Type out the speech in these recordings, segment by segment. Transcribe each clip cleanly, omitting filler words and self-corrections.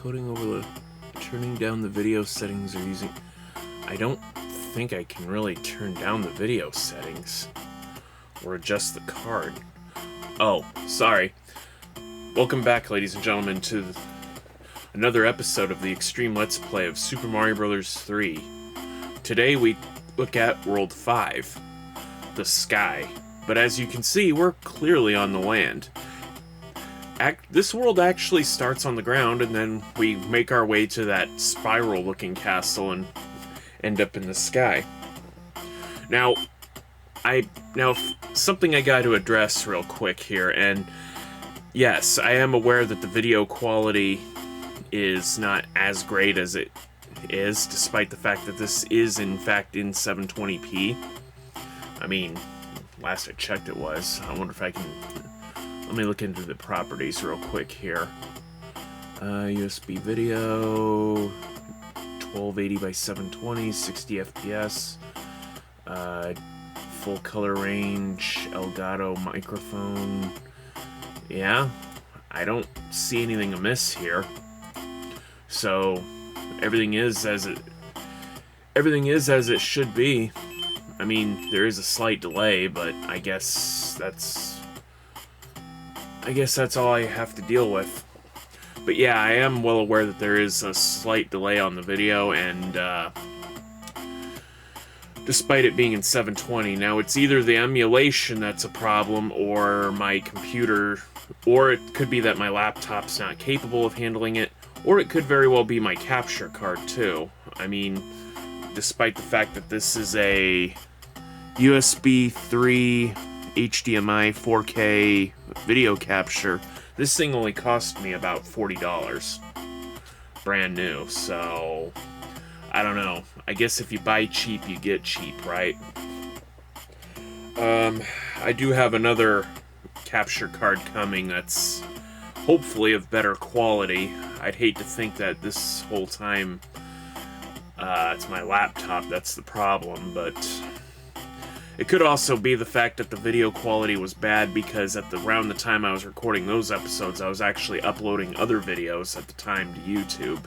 encoding overload. Turning down the video settings or using... I don't think I can really turn down the video settings or adjust the card. Oh, sorry. Welcome back, ladies and gentlemen, to another episode of the Extreme Let's Play of Super Mario Bros. 3. Today we look at World 5, the sky. But as you can see, we're clearly on the land. This world actually starts on the ground, and then we make our way to that spiral-looking castle and end up in the sky. Now, something I got to address real quick here, and yes, I am aware that the video quality is not as great as it is, despite the fact that this is, in fact, in 720p. I mean, last I checked it was. I wonder if I can... Let me look into the properties real quick here. USB video, 1280 by 720, 60 FPS, full color range, Elgato microphone. Yeah, I don't see anything amiss here. So everything is as it should be. I mean, there is a slight delay, but I guess that's all I have to deal with. But yeah, I am well aware that there is a slight delay on the video, and despite it being in 720, now it's either the emulation that's a problem, or my computer, or it could be that my laptop's not capable of handling it, or it could very well be my capture card too. I mean, despite the fact that this is a USB 3 HDMI 4K video capture, this thing only cost me about $40 brand new, so I don't know. I guess if you buy cheap, you get cheap, right? I do have another capture card coming that's hopefully of better quality. I'd hate to think that this whole time it's my laptop that's the problem, but it could also be the fact that the video quality was bad because around the time I was recording those episodes, I was actually uploading other videos at the time to YouTube.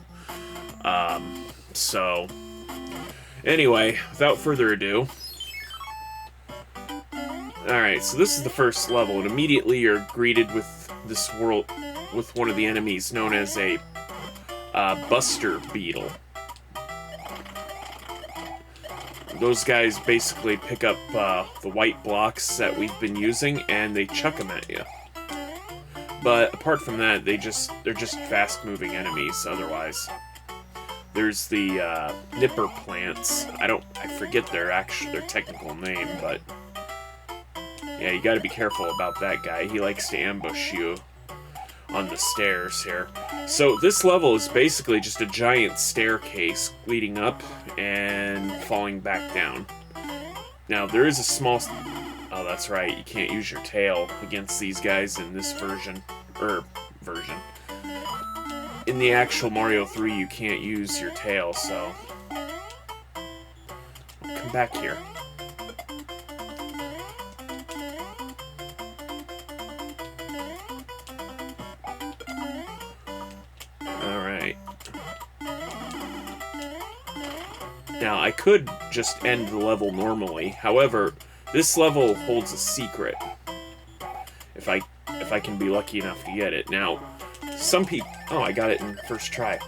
So, anyway, without further ado. Alright, so this is the first level, and immediately you're greeted with this world, with one of the enemies known as a Buster Beetle. Those guys basically pick up the white blocks that we've been using, and they chuck them at you. But apart from that, they're just fast-moving enemies. Otherwise, there's the nipper plants. I forget their technical name, but yeah, you got to be careful about that guy. He likes to ambush you on the stairs here. So this level is basically just a giant staircase leading up and falling back down. Now there is a small... Oh, that's right, you can't use your tail against these guys in this version. In the actual Mario 3 you can't use your tail, so... Come back here. Now, I could just end the level normally. However, this level holds a secret. If I can be lucky enough to get it. Now, some people... Oh, I got it in first try.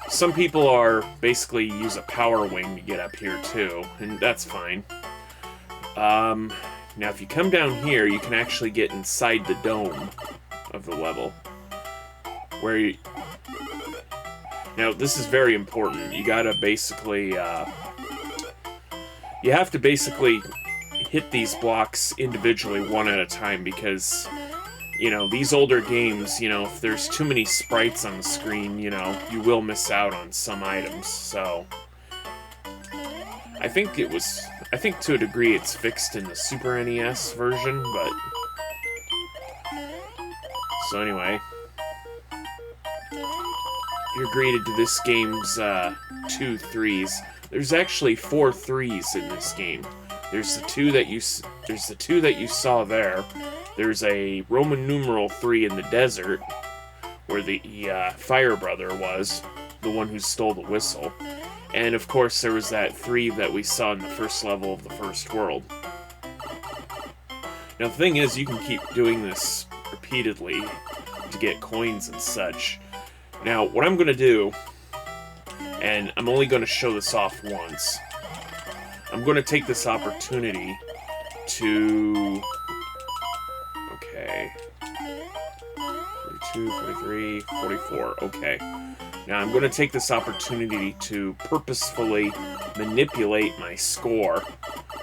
Some people are basically use a power wing to get up here too, and that's fine. Now, if you come down here, you can actually get inside the dome of the level. Where you... Now, this is very important. You gotta basically, you have to basically hit these blocks individually one at a time because, you know, these older games, you know, if there's too many sprites on the screen, you know, you will miss out on some items, so... I think to a degree it's fixed in the Super NES version, but... So anyway... You're greeted to this game's 2 threes. There's actually 4 threes in this game. There's the two that you saw there. There's a Roman numeral 3 in the desert, where the Fire Brother was, the one who stole the whistle. And of course there was that 3 that we saw in the first level of the first world. Now the thing is, you can keep doing this repeatedly to get coins and such. Now what I'm going to do, and I'm only going to show this off once, I'm going to take this opportunity to... Okay. 42, 43, 44. Okay. Now I'm going to take this opportunity to purposefully manipulate my score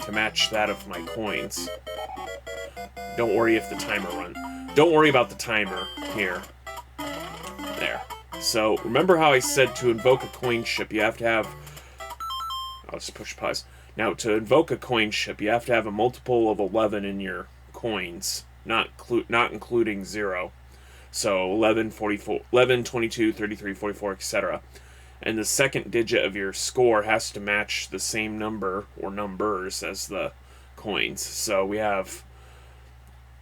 to match that of my coins. Don't worry if the timer runs. Don't worry about the timer here. There. So, remember how I said to invoke a coin ship, you have to have... I'll just push pause. Now, to invoke a coin ship, you have to have a multiple of 11 in your coins, not including 0. So, 11, 44, 11, 22, 33, 44, etc. And the second digit of your score has to match the same number, or numbers, as the coins. So, we have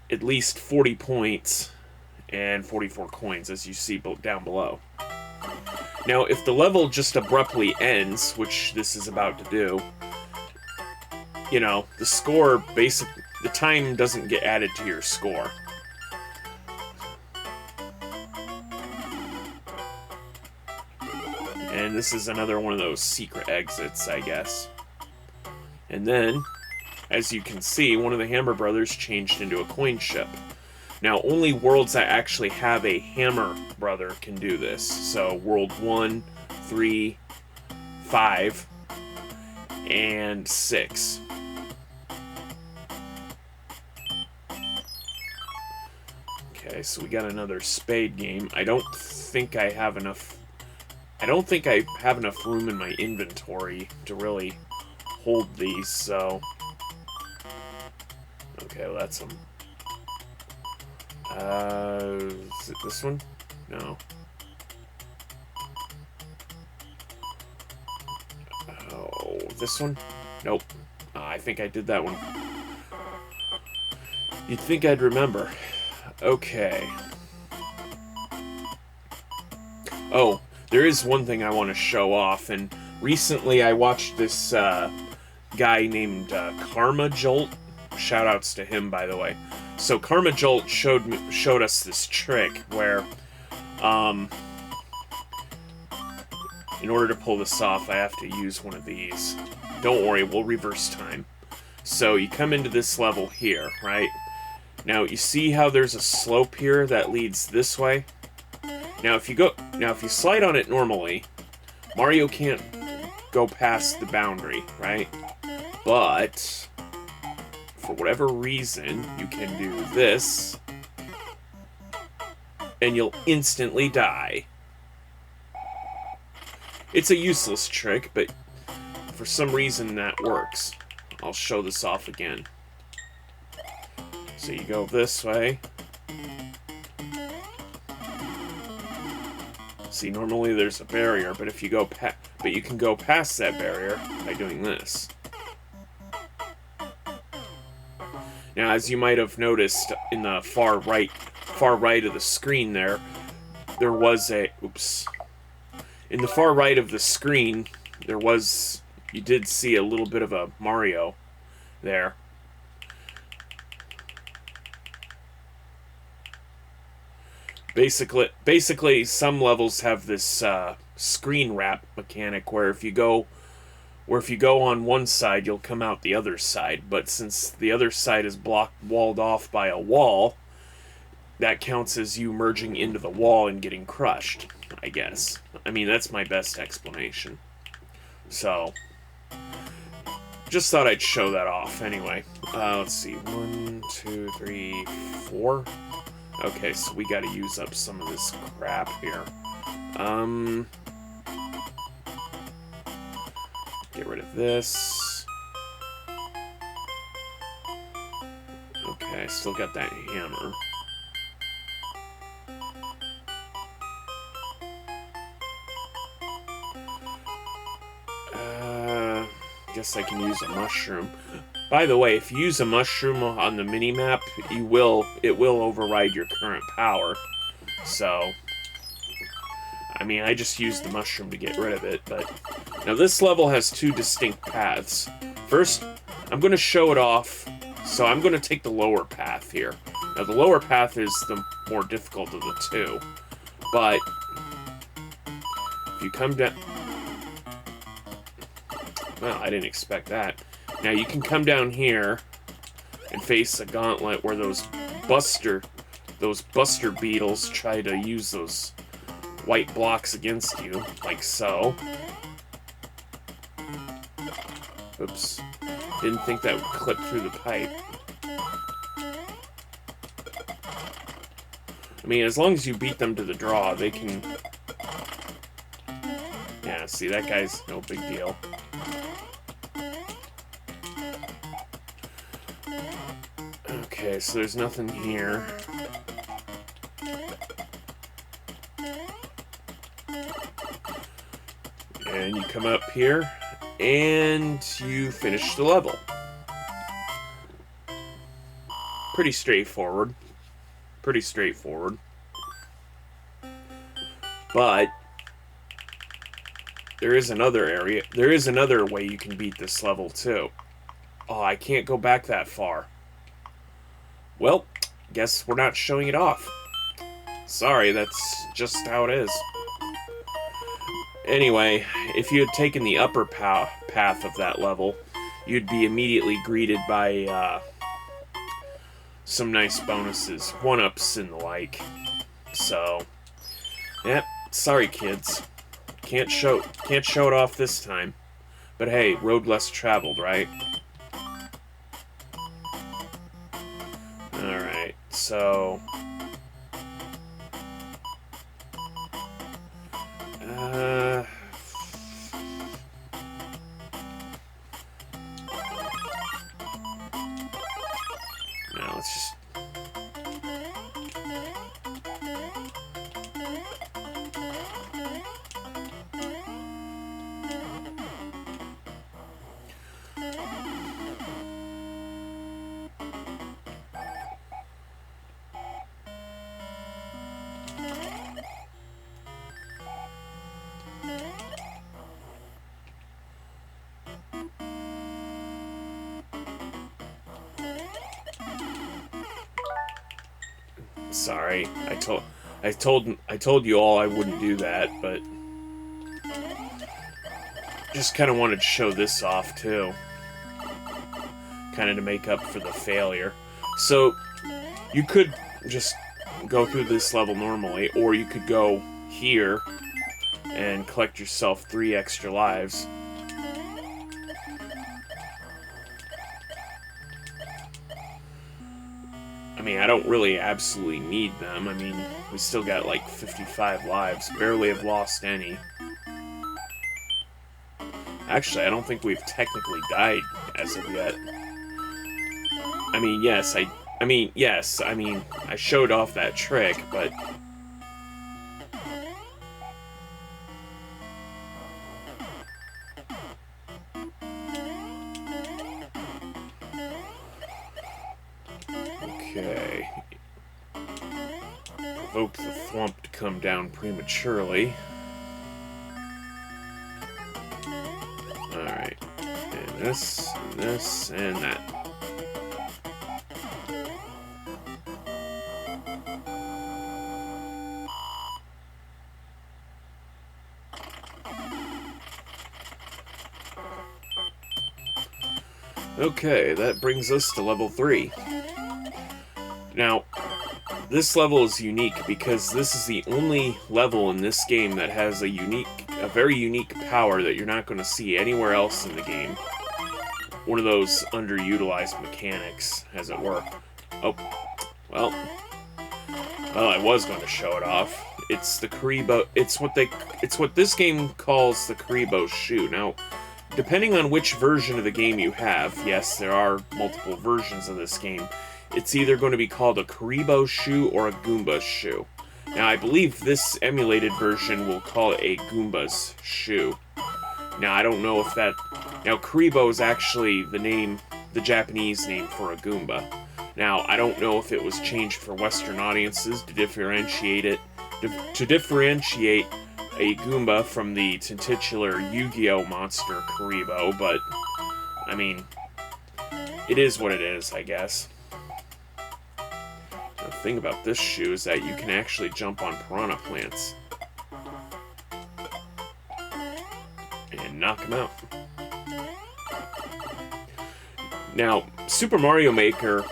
at least 40 points and 44 coins, as you see down below. Now, if the level just abruptly ends, which this is about to do, you know, the score the time doesn't get added to your score. And this is another one of those secret exits, I guess. And then, as you can see, one of the Hammer Brothers changed into a coin ship. Now, only worlds that actually have a Hammer Brother can do this. So, World 1, 3, 5, and 6. Okay, so we got another spade game. I don't think I have enough room in my inventory to really hold these, so... Okay, well, that's them. Is it this one? No. Oh, this one? Nope. I think I did that one. You'd think I'd remember. Okay. Oh, there is one thing I want to show off, and recently I watched this guy named Karma Jolt. Shoutouts to him, by the way. So Karma Jolt showed us this trick where, in order to pull this off, I have to use one of these. Don't worry, we'll reverse time. So you come into this level here, right? Now you see how there's a slope here that leads this way? Now if you slide on it normally, Mario can't go past the boundary, right? But for whatever reason, you can do this, and you'll instantly die. It's a useless trick, but for some reason that works. I'll show this off again. So you go this way. See, normally there's a barrier, but if you go you can go past that barrier by doing this. Now, as you might have noticed in the far right of the screen there was a... Oops. In the far right of the screen, you did see a little bit of a Mario there. Basically, some levels have this screen wrap mechanic where if you go on one side, you'll come out the other side. But since the other side is walled off by a wall, that counts as you merging into the wall and getting crushed, I guess. I mean, that's my best explanation. So, just thought I'd show that off. Anyway, let's see. 1, 2, 3, 4. Okay, so we gotta use up some of this crap here. Get rid of this. Okay, I still got that hammer. Guess I can use a mushroom. By the way, if you use a mushroom on the mini-map, it will override your current power. So, I mean, I just used the mushroom to get rid of it, but... Now, this level has two distinct paths. First, I'm going to show it off, so I'm going to take the lower path here. Now, the lower path is the more difficult of the two, but... If you come down... Well, I didn't expect that. Now, you can come down here and face a gauntlet where those buster beetles try to use those white blocks against you, like so. Oops. Didn't think that would clip through the pipe. I mean, as long as you beat them to the draw, they can... Yeah, see, that guy's no big deal. Okay, so there's nothing here. And you come up here, and you finish the level. Pretty straightforward. Pretty straightforward. But there is another area. There is another way you can beat this level, too. Oh, I can't go back that far. Well, guess we're not showing it off. Sorry, that's just how it is. Anyway, if you had taken the upper path of that level, you'd be immediately greeted by some nice bonuses, 1-ups and the like. So, yeah, sorry kids. Can't show it off this time. But hey, road less traveled, right? Alright, so... Now, let's just... Sorry, I told you all I wouldn't do that, but just kind of wanted to show this off too, kind of to make up for the failure. So you could just go through this level normally, or you could go here and collect yourself 3 extra lives. I mean, I don't really absolutely need them. I mean, we still got like 55 lives. Barely have lost any. Actually, I don't think we've technically died as of yet. I mean, yes, I showed off that trick, but... Okay. Provoked the thwomp to come down prematurely. Alright. And this, and that. Okay, that brings us to level 3. Now, this level is unique because this is the only level in this game that has a very unique power that you're not going to see anywhere else in the game. One of those underutilized mechanics, as it were. Oh, well, I was going to show it off. It's the Karibo. It's what this game calls the Karibo shoe. Now, depending on which version of the game you have, yes, there are multiple versions of this game. It's either going to be called a Karibo shoe or a Goomba shoe. Now, I believe this emulated version will call it a Goomba's shoe. Now, I don't know if that... Now, Karibo is actually the Japanese name for a Goomba. Now, I don't know if it was changed for Western audiences to differentiate a Goomba from the titular Yu-Gi-Oh! Monster Karibo, but, I mean, it is what it is, I guess. The thing about this shoe is that you can actually jump on piranha plants and knock them out. Now, Super Mario Maker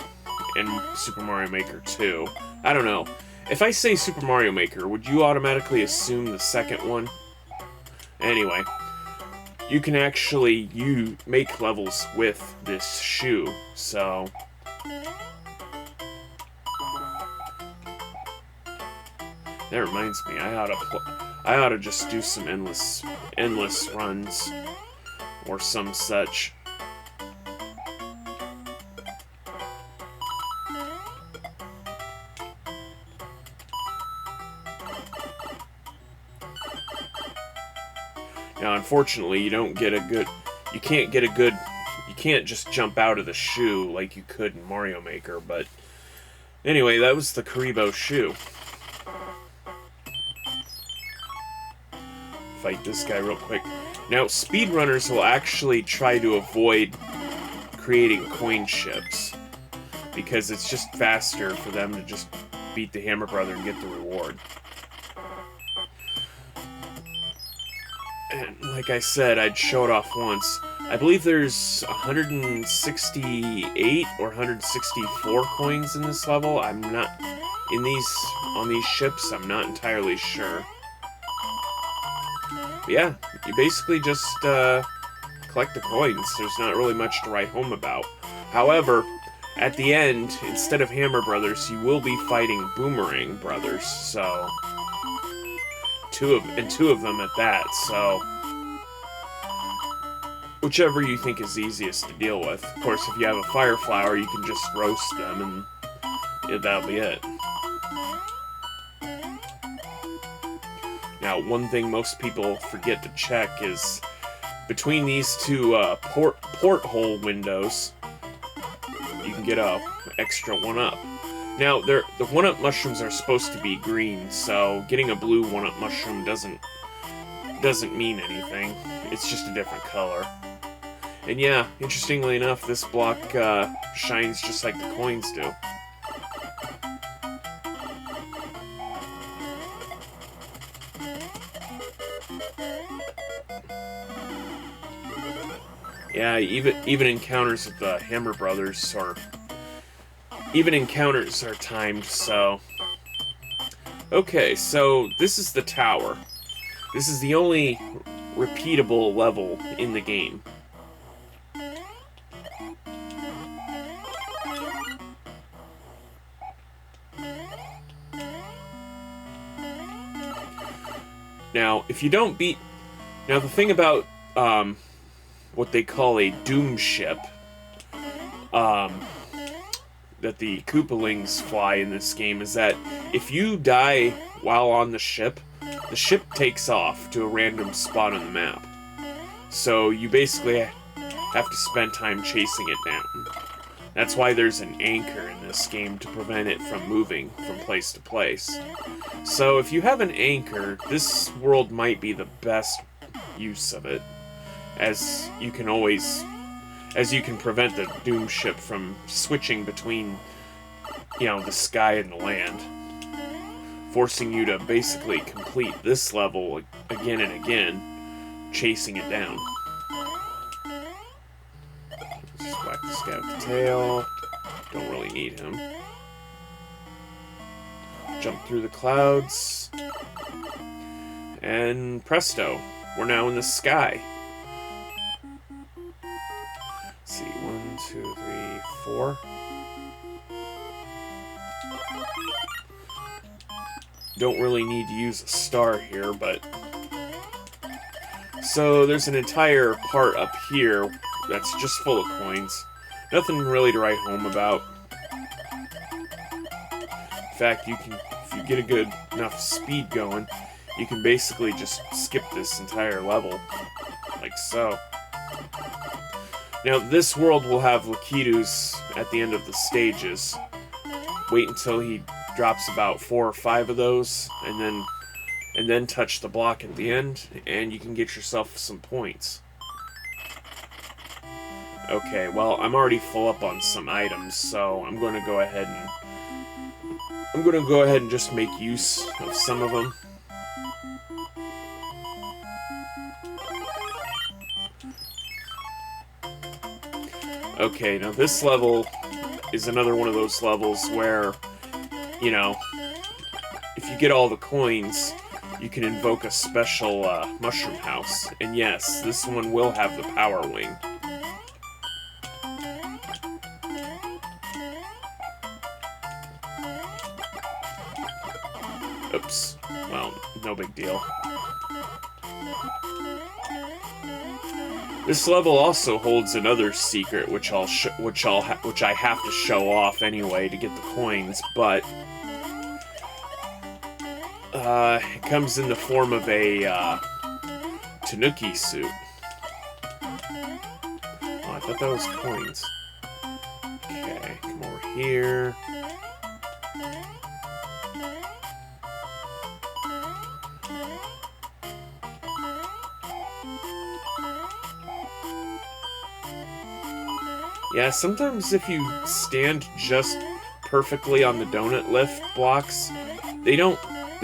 and Super Mario Maker 2, I don't know. If I say Super Mario Maker, would you automatically assume the second one? Anyway, you can actually make levels with this shoe, so... That reminds me, I ought to just do some endless runs or some such. Now, unfortunately, you can't just jump out of the shoe like you could in Mario Maker, but anyway, that was the Karibo shoe. Fight this guy real quick. Now, speedrunners will actually try to avoid creating coin ships because it's just faster for them to just beat the Hammer Brother and get the reward. And like I said, I'd show it off once. I believe there's 168 or 164 coins in this level. I'm not on these ships. I'm not entirely sure. But yeah, you basically just collect the coins. There's not really much to write home about. However, at the end, instead of Hammer Brothers, you will be fighting Boomerang Brothers. So two of them at that, so whichever you think is easiest to deal with. Of course, if you have a Fire Flower, you can just roast them, and yeah, that'll be it. Now, one thing most people forget to check is between these two porthole windows, you can get a extra 1-up. Now, the 1-up mushrooms are supposed to be green, so getting a blue 1-up mushroom doesn't mean anything. It's just a different color. And yeah, interestingly enough, this block shines just like the coins do. Yeah, even encounters with the Hammer Brothers are timed, so... Okay, so this is the tower. This is the only repeatable level in the game. Now, if you don't beat... Now, the thing about what they call a Doom ship that the Koopalings fly in this game is that if you die while on the ship takes off to a random spot on the map. So you basically have to spend time chasing it down. That's why there's an anchor in this game to prevent it from moving from place to place. So if you have an anchor, this world might be the best use of it, as you can prevent the Doom ship from switching between, the sky and the land, forcing you to basically complete this level again and again, chasing it down. Just whack this guy with the tail. Don't really need him. Jump through the clouds. And presto, we're now in the sky. Let's see, 1, 2, 3, 4. Don't really need to use a star here, but... So there's an entire part up here that's just full of coins. Nothing really to write home about. In fact, if you get a good enough speed going, you can basically just skip this entire level, like so. Now, this world will have Lakitu's at the end of the stages. Wait until he drops about 4 or 5 of those, and then and then touch the block at the end, and you can get yourself some points. Okay, well, I'm already full up on some items, so I'm going to go ahead and just make use of some of them. Okay, now this level is another one of those levels where, you know, if you get all the coins, you can invoke a special mushroom house. And yes, this one will have the power wing. Oops. Well, no big deal. This level also holds another secret, which I have to show off anyway to get the coins, but it comes in the form of a Tanuki suit. Oh, I thought that was coins. Okay, come over here. Yeah, sometimes if you stand just perfectly on the donut lift blocks, they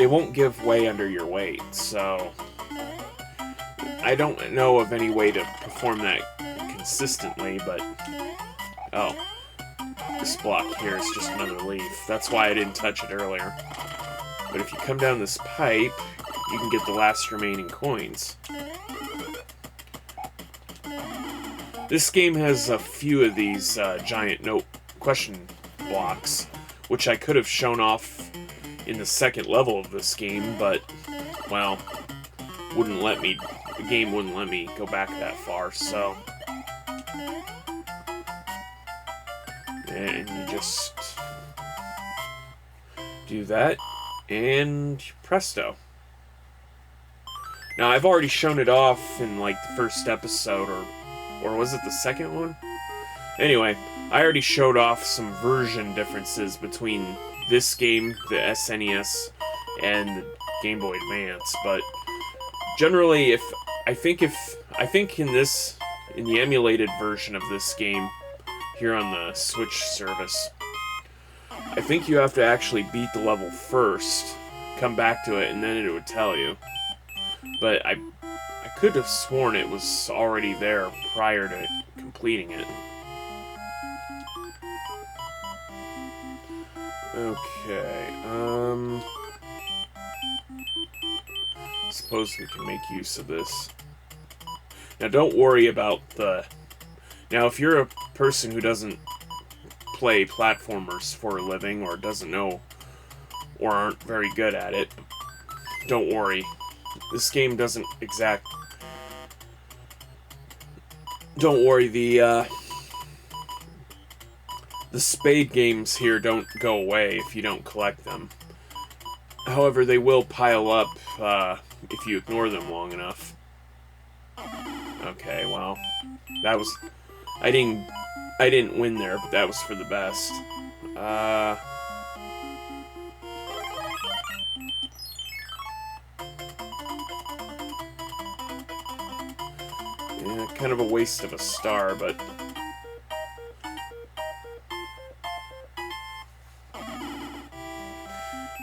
won't give way under your weight, so I don't know of any way to perform that consistently, but oh, this block here is just another leaf. That's why I didn't touch it earlier. But if you come down this pipe, you can get the last remaining coins. This game has a few of these giant question blocks, which I could have shown off in the second level of this game, but, well, the game wouldn't let me go back that far, so. And you just do that, and presto. Now, I've already shown it off in, like, the first episode, or was it the second one? Anyway, I already showed off some version differences between this game, the SNES, and the Game Boy Advance, but generally, I think in the emulated version of this game here on the Switch service, I think you have to actually beat the level first, come back to it, and then it would tell you. But I could have sworn it was already there prior to completing it. Okay, suppose we can make use of this. Now don't worry about now if you're a person who doesn't play platformers for a living, or doesn't know, or aren't very good at it, don't worry. This game doesn't Don't worry, the spade games here don't go away if you don't collect them. However, they will pile up if you ignore them long enough. Okay, well, that was... I didn't win there, but that was for the best. Yeah, kind of a waste of a star, but...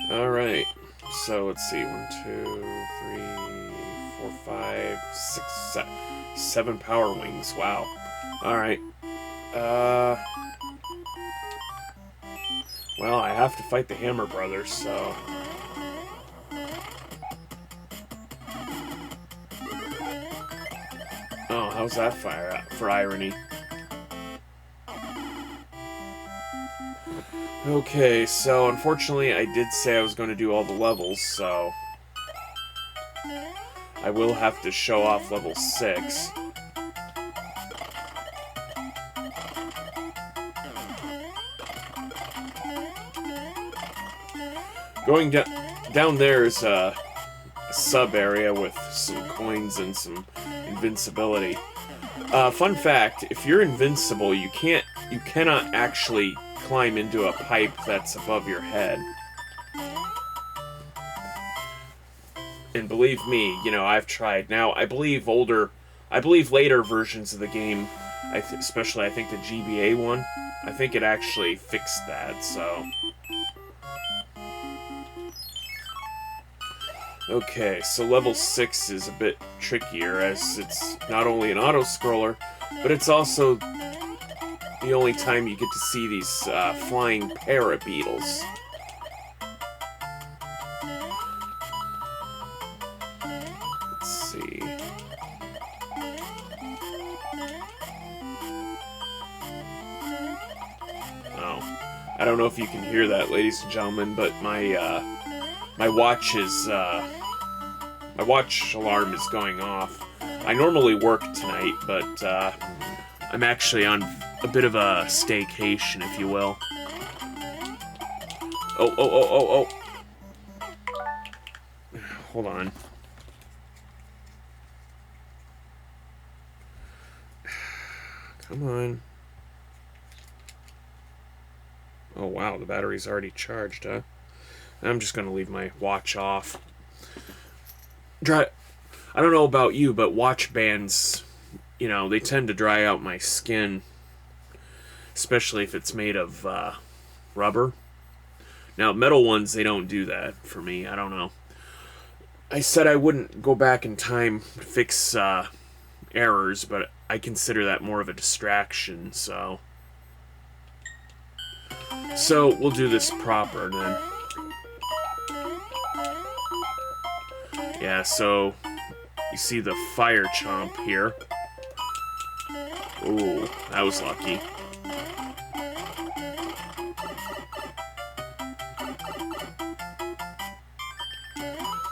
Alright, so let's see, 1, 2, 3, 4, 5, 6, 7 power wings, wow. Alright, well, I have to fight the Hammer Brothers, so... Oh, how's that for irony? Okay, so unfortunately I did say I was going to do all the levels, so I will have to show off level 6. Going down there is a sub-area with some coins and some invincibility. Fun fact, if you're invincible, you cannot actually climb into a pipe that's above your head. And believe me, you know, I've tried. Now, I believe later versions of the game, especially I think the GBA one, I think it actually fixed that, so... Okay, so level 6 is a bit trickier, as it's not only an auto-scroller, but it's also the only time you get to see these flying parabeetles. Let's see. Oh, I don't know if you can hear that, ladies and gentlemen, but my watch alarm is going off. I normally work tonight, but I'm actually on a bit of a staycation, if you will. Oh. Hold on. Come on. Oh wow, the battery's already charged, huh? I'm just gonna leave my watch off. I don't know about you, but watch bands, you know, they tend to dry out my skin, especially if it's made of rubber. Now, metal ones, they don't do that for me. I don't know. I said I wouldn't go back in time to fix errors, but I consider that more of a distraction, so... So, we'll do this proper, then. Yeah, so... You see the fire chomp here. Ooh, that was lucky.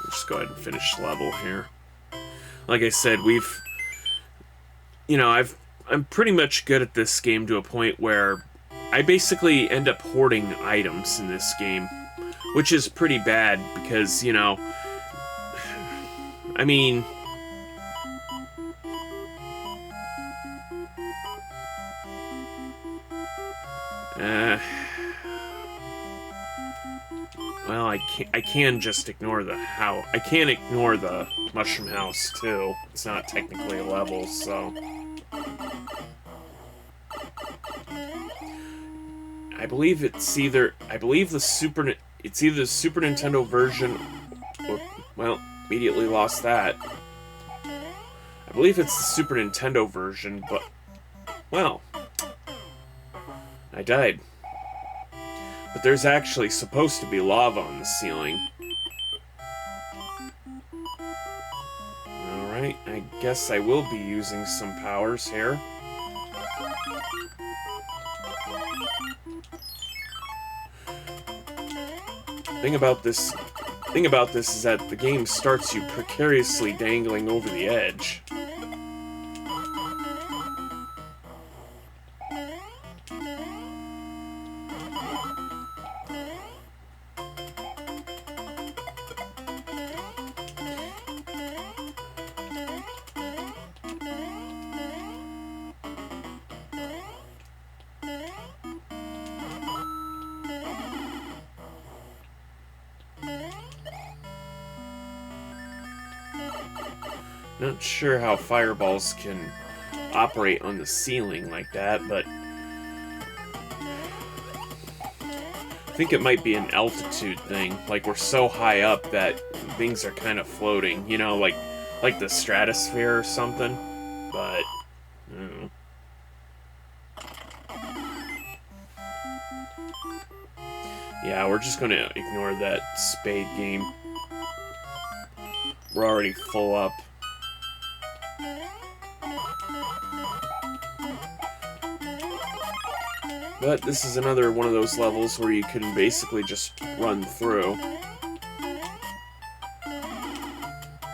Let's go ahead and finish the level here. Like I said, I'm pretty much good at this game to a point where I basically end up hoarding items in this game, which is pretty bad because, you know, I mean, well, I can just ignore the house. I can't ignore the mushroom house too. It's not technically a level, so I believe the Super Nintendo version. Well, immediately lost that. I believe it's the Super Nintendo version, but well, I died. But there's actually supposed to be lava on the ceiling. Alright, I guess I will be using some powers here. Thing about this is that the game starts you precariously dangling over the edge. Not sure how fireballs can operate on the ceiling like that, but I think it might be an altitude thing. Like, we're so high up that things are kind of floating, you know, like the stratosphere or something, but I don't know. Yeah, we're just gonna ignore that spade game. We're already full up. But this is another one of those levels where you can basically just run through.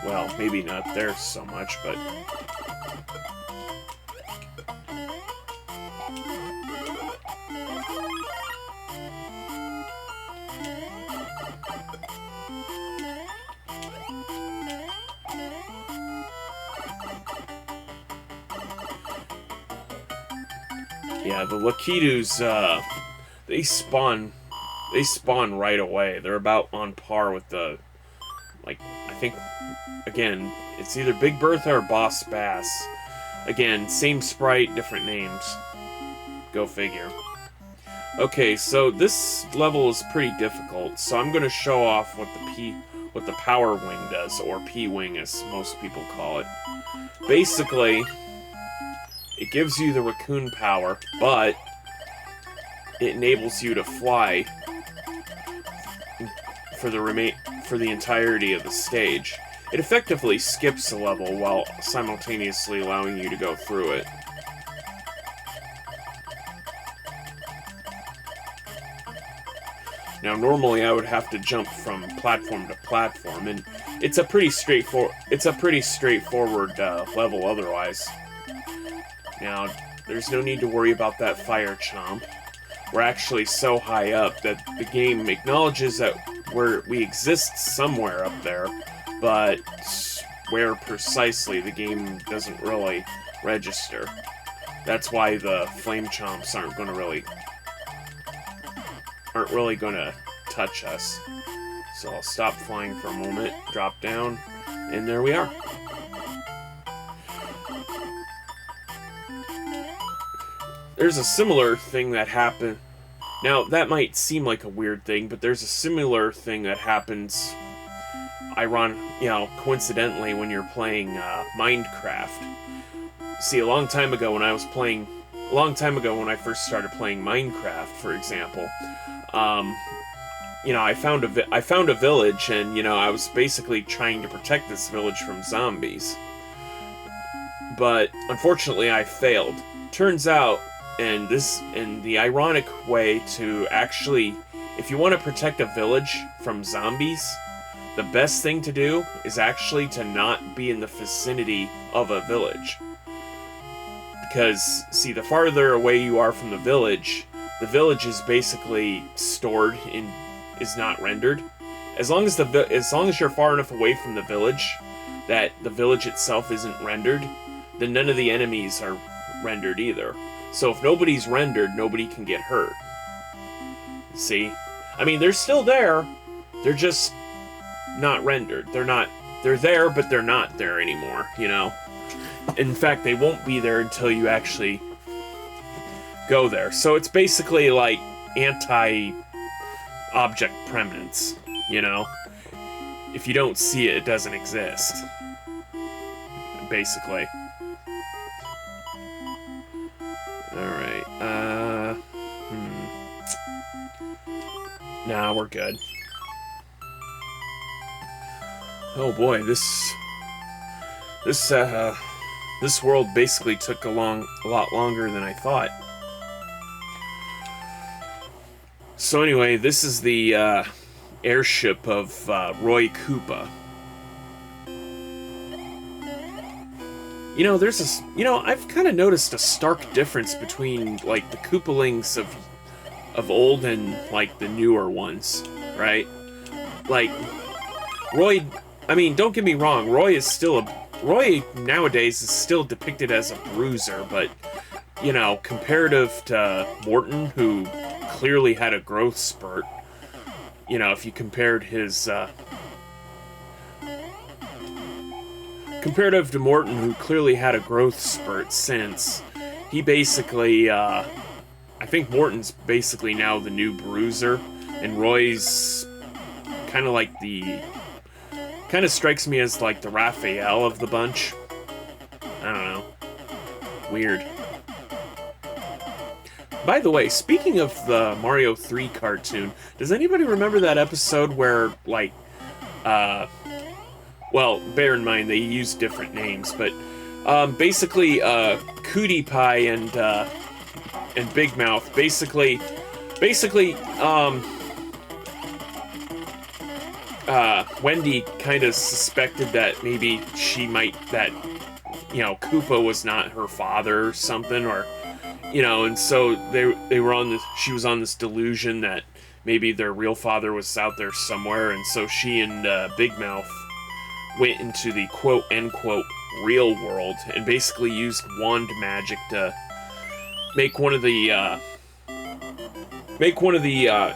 Well, maybe not there so much, but... Yeah, the Lakidus, they spawn right away. They're about on par with the like, I think, again, it's either Big Bertha or Boss Bass. Again, same sprite, different names. Go figure. Okay, so this level is pretty difficult, so I'm going to show off what the Power Wing does, or P-Wing as most people call it. Basically, it gives you the raccoon power, but it enables you to fly for the entirety of the stage. It effectively skips a level while simultaneously allowing you to go through it. Now, normally I would have to jump from platform to platform, and it's a pretty straightforward level otherwise. Now, there's no need to worry about that fire chomp. We're actually so high up that the game acknowledges that we exist somewhere up there, but where precisely the game doesn't really register. That's why the flame chomps aren't really gonna touch us. So I'll stop flying for a moment, drop down, and there we are. There's a similar thing that happened. Now, that might seem like a weird thing, but there's a similar thing that happens, coincidentally, when you're playing Minecraft. See, a long time ago when I first started playing Minecraft, for example, I found a village, and I was basically trying to protect this village from zombies. But unfortunately, I failed. Turns out, and the ironic way to actually, if you want to protect a village from zombies, the best thing to do is actually to not be in the vicinity of a village. Because, see, the farther away you are from the village is basically stored is not rendered. As long as you're far enough away from the village that the village itself isn't rendered, then none of the enemies are rendered either. So if nobody's rendered, nobody can get hurt. See? I mean, they're still there. They're just not rendered. They're there, but they're not there anymore, In fact, they won't be there until you actually go there. So it's basically like anti-object permanence, If you don't see it, it doesn't exist. Basically. Alright, Nah, we're good. Oh boy, this world basically took a lot longer than I thought. So anyway, this is the airship of Roy Koopa. I've kind of noticed a stark difference between, like, the Koopalings of old and, like, the newer ones, right? Like, Roy, don't get me wrong, Roy nowadays is still depicted as a bruiser, but, comparative to Morton, who clearly had a growth spurt, if you compared his, comparative to Morton, who clearly had a growth spurt since, he basically, I think Morton's basically now the new bruiser, and Roy's kind of strikes me as like the Raphael of the bunch. I don't know. Weird. By the way, speaking of the Mario 3 cartoon, does anybody remember that episode where, like, well, bear in mind they use different names, but basically Cootie Pie and Big Mouth basically Wendy kind of suspected that maybe Koopa was not her father or something, or and so she was on this delusion that maybe their real father was out there somewhere, and so she and Big Mouth went into the quote-unquote real world and basically used wand magic to make one of the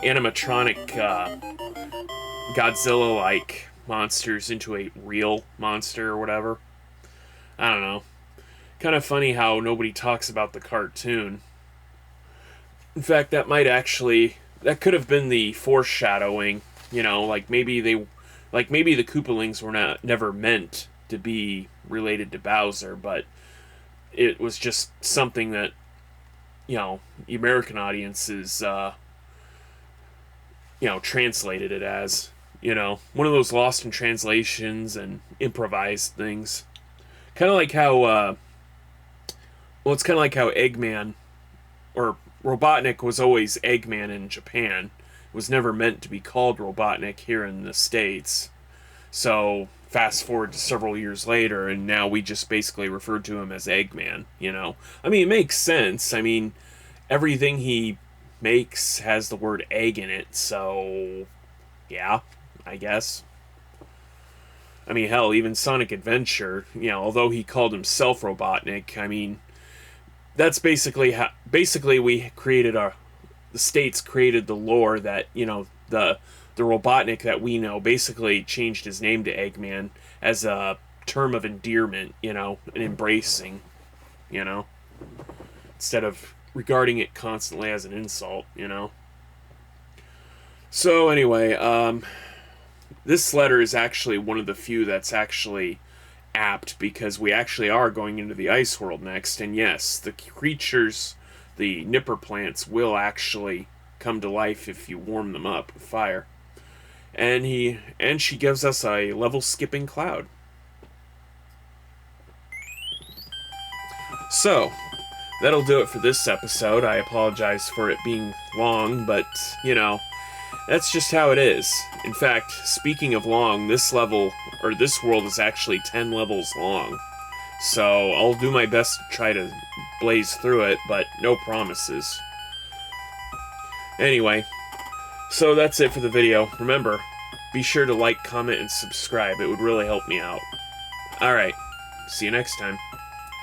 animatronic Godzilla-like monsters into a real monster or whatever. I don't know. Kind of funny how nobody talks about the cartoon. In fact, that could have been the foreshadowing, like maybe the Koopalings were never meant to be related to Bowser, but it was just something that, the American audiences, translated it as, one of those lost in translations and improvised things. Kind of like how, it's kind of like how Eggman, or Robotnik was always Eggman in Japan. It was never meant to be called Robotnik here in the States. So, fast forward to several years later, and now we just basically refer to him as Eggman, I mean, it makes sense. I mean, everything he makes has the word egg in it, so, yeah, I guess. I mean, hell, even Sonic Adventure, although he called himself Robotnik, I mean, that's basically we created the States created the lore that, the Robotnik that we know basically changed his name to Eggman as a term of endearment, an embracing, instead of regarding it constantly as an insult, So anyway, this letter is actually one of the few that's actually apt, because we actually are going into the ice world next, and yes, the creatures, the nipper plants, will actually come to life if you warm them up with fire. And she gives us a level skipping cloud. So, that'll do it for this episode. I apologize for it being long, but, that's just how it is. In fact, speaking of long, this world is actually 10 levels long. So, I'll do my best to try to blaze through it, but no promises. Anyway, so that's it for the video. Remember, be sure to like, comment, and subscribe. It would really help me out. Alright, see you next time.